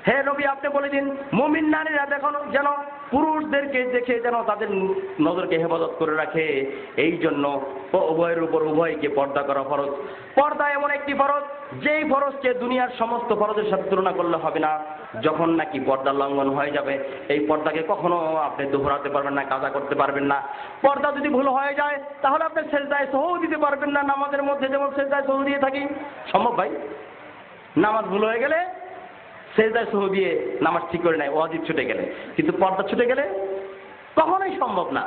হে নবী আপনি বলে দিন মুমিন নারীরা দেখুন যেন পুরুষদেরকে দেখে যেন তাদের নজরকে হেফাজত করে রাখে, এই জন্য উভয়ের উপর উভয়কে পর্দা করা ফরজ। পর্দা এমন একটি ফরজ যেই ফরজকে দুনিয়ার সমস্ত ফরজের সাথে তুলনা করলে হবে না। যখন নাকি পর্দা লঙ্ঘন হয়ে যাবে এই পর্দাকে কখনো আপনি দোহরাতে পারবেন না, কাজা করতে পারবেন না। পর্দা যদি ভুল হয়ে যায় তাহলে আপনি সেজদায়ে সহু দিতে পারবেন না। নামাজের মধ্যে যেমন সেজদায়ে সহু দিয়ে থাকি, সম্ভব ভাই? নামাজ ভুল হয়ে গেলে সেজদায়ে সহু দিয়ে নামাজ ঠিক করে নেয়, ওয়াজিব ছুটে গেলে, কিন্তু পর্দা ছুটে গেলে কখনোই সম্ভব না।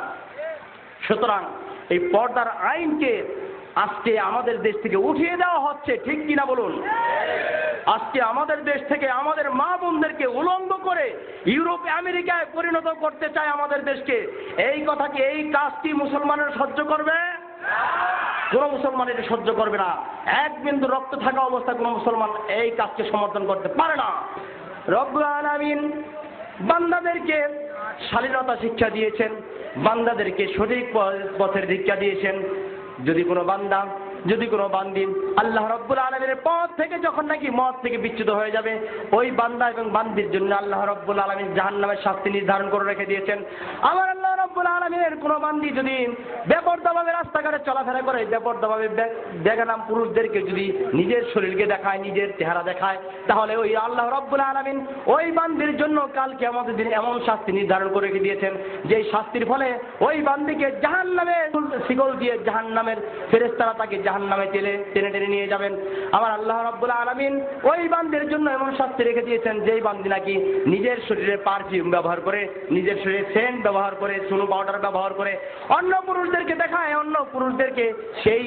সুতরাং এই পর্দার আইনকে আজকে আমাদের দেশ থেকে উঠিয়ে দেওয়া হচ্ছে, ঠিক কিনা বলুন? আজকে আমাদের দেশ থেকে আমাদের মা বোনদেরকে উলঙ্গ করে ইউরোপ আমেরিকায় পরিণত করতে চায় আমাদের দেশকে। এই কথাকে, এই কাজটি মুসলমানের সহ্য করবে? কোন মুসলমান এটা সহ্য করবে না। এক বিন্দু রক্ত থাকা অবস্থায় কোন মুসলমান এই কাজকে সমর্থন করতে পারে না। রব্বুল আলামিন বান্দাদেরকে শালীনতা শিক্ষা দিয়েছেন, বান্দাদেরকে সঠিক পথের দীক্ষা দিয়েছেন। যদি কোনো বান্দা, যদি কোনো বান্দি আল্লাহ রব্বুল আলামিনের পথ থেকে যখন নাকি মত থেকে বিচ্যুত হয়ে যাবে, ওই বান্দা এবং বান্দির জন্য আল্লাহ রব্বুল আলামিন জাহান্নামের শাস্তি নির্ধারণ করে রেখে দিয়েছেন। আমার আল্লাহ রব্বুল আলামিনের কোনো বান্দি যদি বেপরদাভাবে রাস্তাঘাটে চলাফেরা করে, বেপরদাভাবে বেগানাম পুরুষদেরকে যদি নিজের শরীরকে দেখায়, নিজের চেহারা দেখায়, তাহলে ওই আল্লাহ রব্বুল আলামিন ওই বান্দির জন্য কাল কিয়ামতের দিন এমন শাস্তি নির্ধারণ করে রেখে দিয়েছেন যে শাস্তির ফলে ওই বান্দিকে জাহান্নামে শিকল দিয়ে জাহান্নামের ফেরেশতারা তাকে জাহান্নামে টেনে টেনে নিয়ে যাবেন। আমার আল্লাহ রাব্বুল আলামিন ওই বান্দির জন্য এমন শাস্তি রেখে দিয়েছেন যেই বান্দি নাকি নিজের শরীরে পারফিউম ব্যবহার করে, নিজের শরীরে সেন্ট ব্যবহার করে, সুনো পাউডার ব্যবহার করে অন্য পুরুষদেরকে দেখায়, অন্য পুরুষদেরকে সেই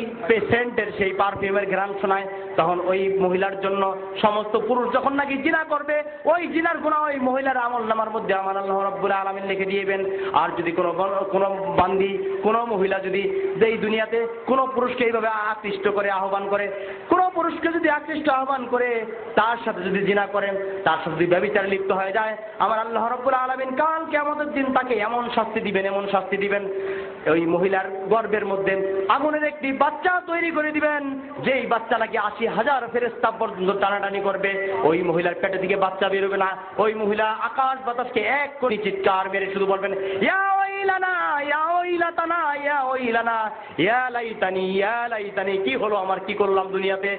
সেন্টের, সেই পারফিউমের ঘ্রাণ শোনায়, তখন ওই মহিলার জন্য সমস্ত পুরুষ যখন নাকি জিনা করবে, ওই জিনার গুনাহ ওই মহিলার আমলনামার মধ্যে আমার আল্লাহ রাব্বুল আলামিন লিখে দিবেন। আর যদি কোনো বান্দি, কোনো মহিলা যদি এই দুনিয়াতে কোনো পুরুষকে এইভাবে আকৃষ্ট করে, আহ্বান করে, কোনো পুরুষকে যদি আকৃষ্ট আহ্বান করে তার সাথে যদি জিনা করেন, তার সাথে যদি ব্যভিচারে লিপ্ত হয়ে যায়, আমার আল্লাহ রাব্বুল আলামিন কাল কিয়ামতের দিন তাকে এমন শাস্তি দিবেন, এমন শাস্তি দিবেন, ওই মহিলার গর্ভের মধ্যে আগুনের একটি বাচ্চা তৈরি করে দিবেন, যেই বাচ্চা নাকি 80,000 ফেরেশতা পর্যন্ত টানাটানি করবে, ওই মহিলার পেটে থেকে বাচ্চা বেরোবে না। ওই মহিলা আকাশ বাতাসকে এক করে চিৎকার মেরে শুধু বলবেন, ইয়া ওয়াইলানা ইয়া ওয়াইলাতানা ইয়া ওয়াইলানা ইয়া লাইতানি ইয়া লাইতানি, কি হলো আমার, কি করলাম দুনিয়াতে।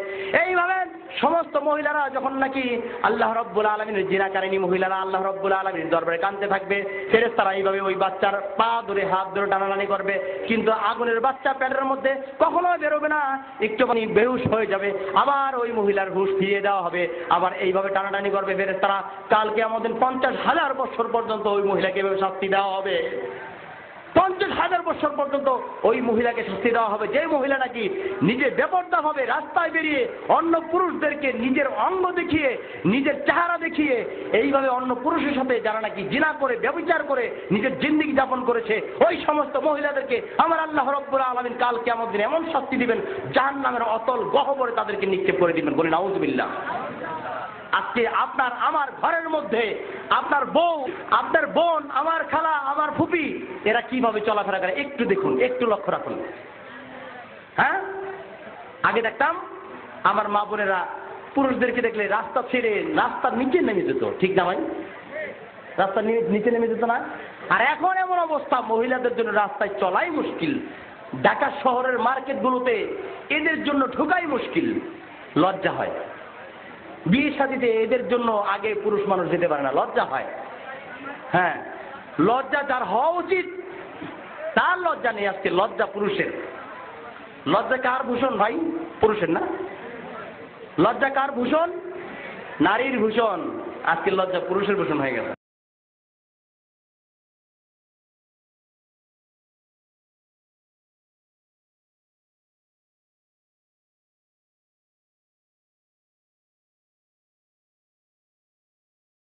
এইভাবে সমস্ত মহিলারা যখন নাকি আল্লাহ রাব্বুল আলামিনের জিনাকারিনী মহিলারা আল্লাহ রাব্বুল আলামিনের দরবারে কাঁদতে থাকবে, ফেরেশতারা এইভাবে ওই বাচ্চার পা ধরে, হাত ধরে টানাটানি করবে, কিন্তু আগুনের বাচ্চা পেটের মধ্যে কখনো বেরোবে না, একটুখানি বেহুশ হয়ে যাবে, আবার ওই মহিলার হুঁশ ফিরিয়ে দেওয়া হবে, আবার এইভাবে টানাটানি করবে ফেরেশতারা। কালকে আমাদের 50,000 বছর পর্যন্ত ওই মহিলাকে এভাবে শাস্তি দেওয়া হবে। 50,000 বছর পর্যন্ত ওই মহিলাকে শাস্তি দেওয়া হবে, যে মহিলা নাকি নিজে বেপরদা ভাবে রাস্তায় বেরিয়ে অন্য পুরুষদেরকে নিজের অঙ্গ দেখিয়ে, নিজের চেহারা দেখিয়ে এইভাবে অন্য পুরুষের সাথে যারা নাকি জিনা করে, ব্যভিচার করে নিজের জিন্দেগি যাপন করেছে, ওই সমস্ত মহিলাদেরকে আমার আল্লাহ রাব্বুল আলামিন কাল কিয়ামতের দিন এমন শাস্তি দিবেন, জাহান্নামের অতল গহ্বরে তাদেরকে নিক্ষেপ করে দিবেন। বলেন নাউযুবিল্লাহ। আজকে আপনার আমার ঘরের মধ্যে আপনার বউ, আপনার বোন, আমার খালা, আমার ফুপি, এরা কিভাবে চলাফেরা করে একটু দেখুন, একটু লক্ষ্য রাখুন। হ্যাঁ, আগে দেখতাম আমার মা বোনেরা পুরুষদেরকে দেখলে রাস্তা ছেড়ে রাস্তার নিচে নেমে যেত, ঠিক না ভাই? রাস্তার নিচে নেমে যেত না? আর এখন এমন অবস্থা, মহিলাদের জন্য রাস্তায় চলাই মুশকিল। ঢাকা শহরের মার্কেটগুলোতে এদের জন্য ঢোকাই মুশকিল, লজ্জা হয়। বিয়ে শাদীতে এদের জন্য আগে পুরুষ মানুষ যেতে পারে না, লজ্জা হয়। হ্যাঁ, লজ্জা যার হওয়া উচিত তার লজ্জা নেই আজকে, লজ্জা পুরুষের। লজ্জা কার ভূষণ ভাই? পুরুষের না? লজ্জা কার ভূষণ? নারীর ভূষণ। আজকে লজ্জা পুরুষের ভূষণ হয়ে গেছে।